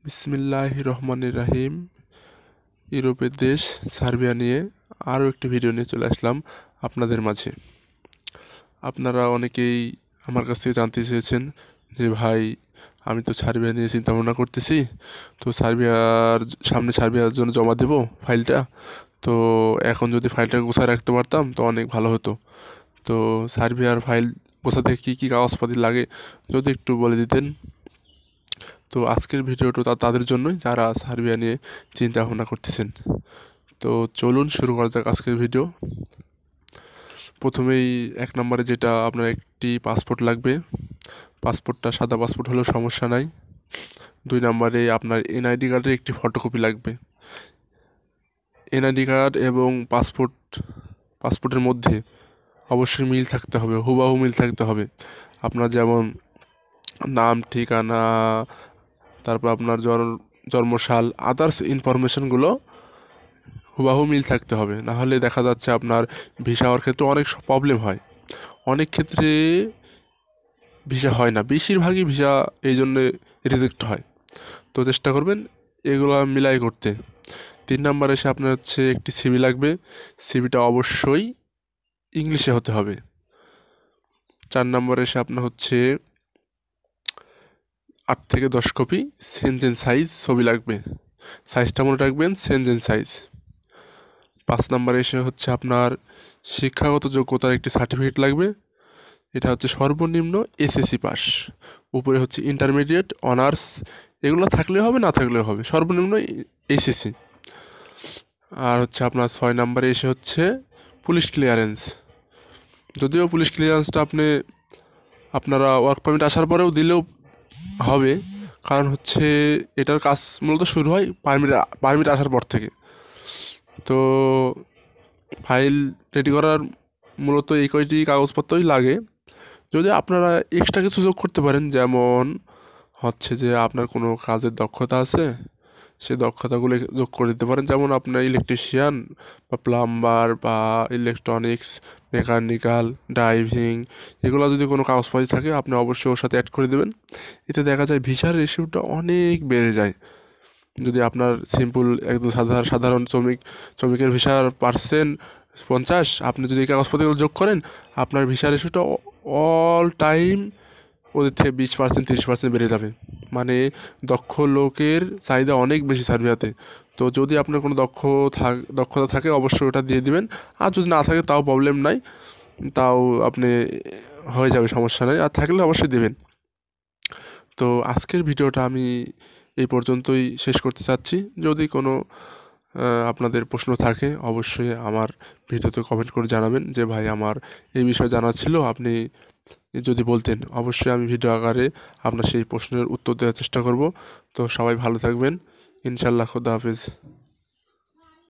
বিসমিল্লাহির রহমানির রাহিম। ইউরোপের দেশ সার্বিয়া নিয়ে আরও একটি ভিডিও নিয়ে চলে আসলাম আপনাদের মাঝে। আপনারা অনেকেই আমার কাছ থেকে জানতে চেয়েছেন যে ভাই, আমি তো সার্বিয়া নিয়ে চিন্তা ভাবনা করতেছি, তো সার্বিয়ার জন্য জমা দেব ফাইলটা। তো এখন যদি ফাইলটা গোছায় রাখতে পারতাম তো অনেক ভালো হতো। তো সার্বিয়ার ফাইল গোছাতে কী কী কাগজপাতি লাগে যদি একটু বলে দিতেন। তো আজকের ভিডিওটা তাদের জন্যই যারা সার্বিয়া নিয়ে চিন্তা ভাবনা করতেছেন। তো চলুন শুরু করা যাক আজকের ভিডিও। প্রথমেই এক নম্বরে যেটা আপনার একটি পাসপোর্ট লাগবে। পাসপোর্টটা সাদা পাসপোর্ট হলেও সমস্যা নাই। 2 নম্বরে আপনার এনআইডি কার্ডের একটি ফটোকপি লাগবে। এনআইডি কার্ড এবং পাসপোর্টের মধ্যে অবশ্যই মিল থাকতে হবে, হুবহু মিল থাকতে হবে। আপনার যেমন নাম, ঠিকানা, তারপর আপনার জন্মসাল, আদার্স ইনফরমেশনগুলো হুবহু মিল থাকতে হবে। না হলে দেখা যাচ্ছে আপনার ভিসা হওয়ার ক্ষেত্রে অনেক প্রবলেম হয়। অনেক ক্ষেত্রে ভিসা হয় না, বেশিরভাগই ভিসা এই জন্যে রিজেক্ট হয়। তো চেষ্টা করবেন এগুলো মিলাই করতে। 3 নম্বরে এসে আপনার হচ্ছে একটি সিভি লাগবে। সিভিটা অবশ্যই ইংলিশে হতে হবে। 4 নম্বরে এসে আপনার হচ্ছে 8 থেকে 10 কপি সেনজেন সাইজ ছবি লাগবে। সাইজটা মনে রাখবেন, সেনজেন সাইজ। 5 নম্বরে এসে হচ্ছে আপনার শিক্ষাগত যোগ্যতার একটি সার্টিফিকেট লাগবে। এটা হচ্ছে সর্বনিম্ন এসএসসি পাস, উপরে হচ্ছে ইন্টারমিডিয়েট, অনার্স, এগুলো থাকলেও হবে, না থাকলেও হবে, সর্বনিম্ন এসএসসি। আর হচ্ছে আপনার 6 নম্বরে এসে হচ্ছে পুলিশ ক্লিয়ারেন্স। যদিও পুলিশ ক্লিয়ারেন্সটা আপনারা ওয়ার্ক পারমিট আসার পরেও দিলেও হবে, কারণ হচ্ছে এটার কাজ মূলত শুরু হয় পারমিট আসার পর থেকে। তো ফাইল রেডি করার মূলত এই কয়টি কাগজপত্রই লাগে। যদি আপনারা এক্সট্রা কিছু যোগ করতে পারেন, যেমন হচ্ছে যে আপনার কোনো কাজের দক্ষতা আছে, সেই দক্ষতাগুলো যোগ করে দিতে পারেন। যেমন আপনার ইলেকট্রিশিয়ান বা প্লাম্বার বা ইলেকট্রনিক্স, মেকানিক্যাল, ড্রাইভিং, এগুলো যদি কোনো কাগজপাতি থাকে আপনি অবশ্যই ওর সাথে অ্যাড করে দেবেন। এতে দেখা যায় ভিসার রেশিওটা অনেক বেড়ে যায়। যদি আপনার সিম্পল একদম সাধারণ শ্রমিকের ভিসার পার্সেন্ট 50, আপনি যদি এই কাগজপত্রগুলো যোগ করেন আপনার ভিসা রেশিওটা অল টাইম ওদের থেকে 20%, 30% বেড়ে যাবে। মানে দক্ষ লোকের চাহিদা অনেক বেশি সার্বিয়াতে। তো যদি আপনার কোনো দক্ষতা থাকে অবশ্যই ওটা দিয়ে দিবেন। আর যদি না থাকে তাও প্রবলেম নাই, তাও আপনি হয়ে যাবে, সমস্যা নাই। আর থাকলে অবশ্যই দেবেন। তো আজকের ভিডিওটা আমি এই পর্যন্তই শেষ করতে চাচ্ছি। যদি কোনো আপনাদের প্রশ্ন থাকে অবশ্যই আমার ভিডিওতে কমেন্ট করে জানাবেন যে ভাই, আমার এই বিষয়ে জানার ছিল, আপনি যদি বলতেন অবশ্যই আমি ভিডিও আকারে আপনার সেই প্রশ্নের উত্তর দেওয়ার চেষ্টা করব। তো সবাই ভালো থাকবেন, ইনশাল্লাহ। খোদা হাফেজ।